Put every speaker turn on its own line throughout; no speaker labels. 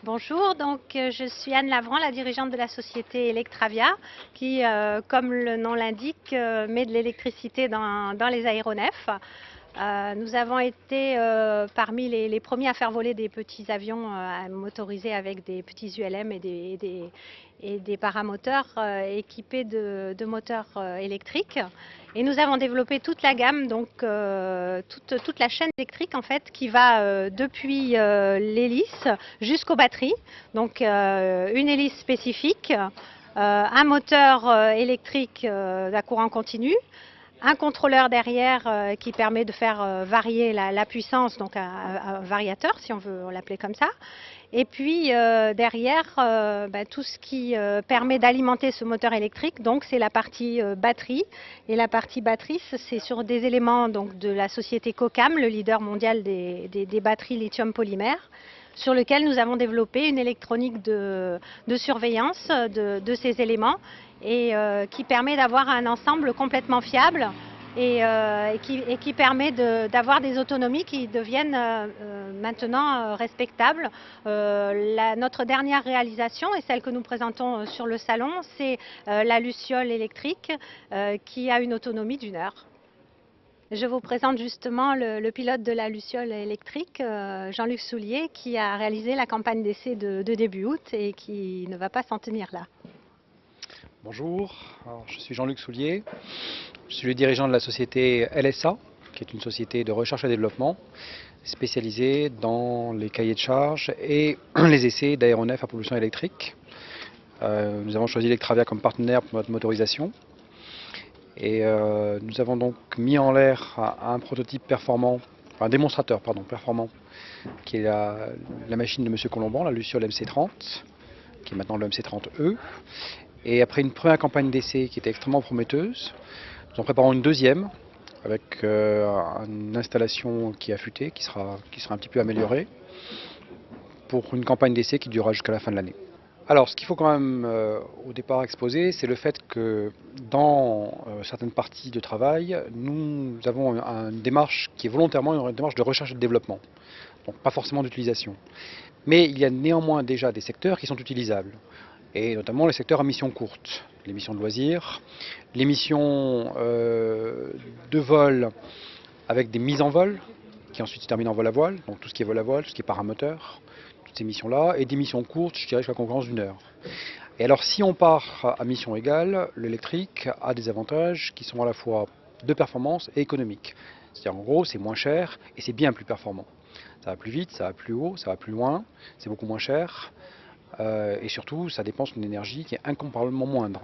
Bonjour, je suis Anne Lavran, la dirigeante de la société Electravia, qui, comme le nom l'indique, met de l'électricité dans les aéronefs. Nous avons été parmi les premiers à faire voler des petits avions motorisés avec des petits ULM et des paramoteurs équipés de moteurs électriques. Et nous avons développé toute la gamme, toute la chaîne électrique en fait, qui va depuis l'hélice jusqu'aux batteries. Une hélice spécifique, un moteur électrique à courant continu, un contrôleur derrière qui permet de faire varier la puissance, donc un variateur si on veut l'appeler comme ça. Et puis derrière, tout ce qui permet d'alimenter ce moteur électrique, donc c'est la partie batterie. Et la partie batterie, c'est sur des éléments donc, de la société Kokam, le leader mondial des batteries lithium polymère, sur lequel nous avons développé une électronique de surveillance de ces éléments et qui permet d'avoir un ensemble complètement fiable et qui permet d'avoir des autonomies qui deviennent maintenant respectables. Notre dernière réalisation et celle que nous présentons sur le salon, c'est la Luciole électrique qui a une autonomie d'1 heure. Je vous présente justement le pilote de la Luciole électrique, Jean-Luc Soulier, qui a réalisé la campagne d'essai de début août et qui ne va pas s'en tenir là.
Bonjour, je suis Jean-Luc Soulier, je suis le dirigeant de la société LSA, qui est une société de recherche et développement spécialisée dans les cahiers de charges et les essais d'aéronefs à propulsion électrique. Nous avons choisi Electravia comme partenaire pour notre motorisation. Et nous avons donc mis en l'air un prototype performant, un démonstrateur performant, qui est la machine de M. Colomban, la Luciole MC30, qui est maintenant le MC30E. Et après une première campagne d'essai qui était extrêmement prometteuse, nous en préparons une deuxième avec une installation qui est affûtée, qui sera un petit peu améliorée, pour une campagne d'essai qui durera jusqu'à la fin de l'année. Alors, ce qu'il faut quand même au départ exposer, c'est le fait que dans certaines parties de travail, nous avons une démarche qui est volontairement une démarche de recherche et de développement, donc pas forcément d'utilisation. Mais il y a néanmoins déjà des secteurs qui sont utilisables, et notamment les secteurs à mission courte, les missions de loisirs, les missions de vol avec des mises en vol, qui ensuite se terminent en vol à voile, donc tout ce qui est vol à voile, tout ce qui est paramoteur, ces missions-là, et des missions courtes, je dirais jusqu'à la concurrence d'1 heure. Et alors si on part à mission égale, l'électrique a des avantages qui sont à la fois de performance et économiques. C'est-à-dire en gros c'est moins cher et c'est bien plus performant. Ça va plus vite, ça va plus haut, ça va plus loin, c'est beaucoup moins cher et surtout ça dépense une énergie qui est incomparablement moindre.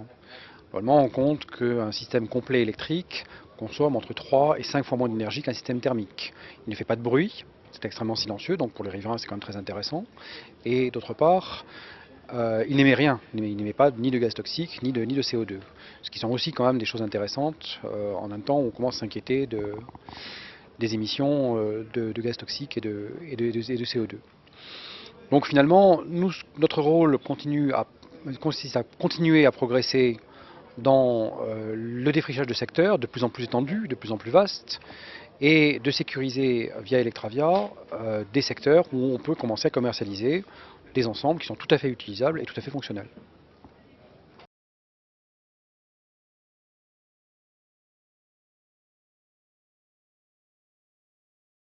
Normalement on compte qu'un système complet électrique consomme entre 3 et 5 fois moins d'énergie qu'un système thermique. Il ne fait pas de bruit. C'est extrêmement silencieux, donc pour les riverains c'est quand même très intéressant. Et d'autre part, il n'émet rien, il n'émet pas ni de gaz toxique ni de CO2. Ce qui sont aussi quand même des choses intéressantes en un temps où on commence à s'inquiéter des émissions de gaz toxique et de CO2. Donc finalement, notre rôle consiste à continuer à progresser dans le défrichage de secteurs de plus en plus étendus, de plus en plus vastes, et de sécuriser via Electravia des secteurs où on peut commencer à commercialiser des ensembles qui sont tout à fait utilisables et tout à fait fonctionnels.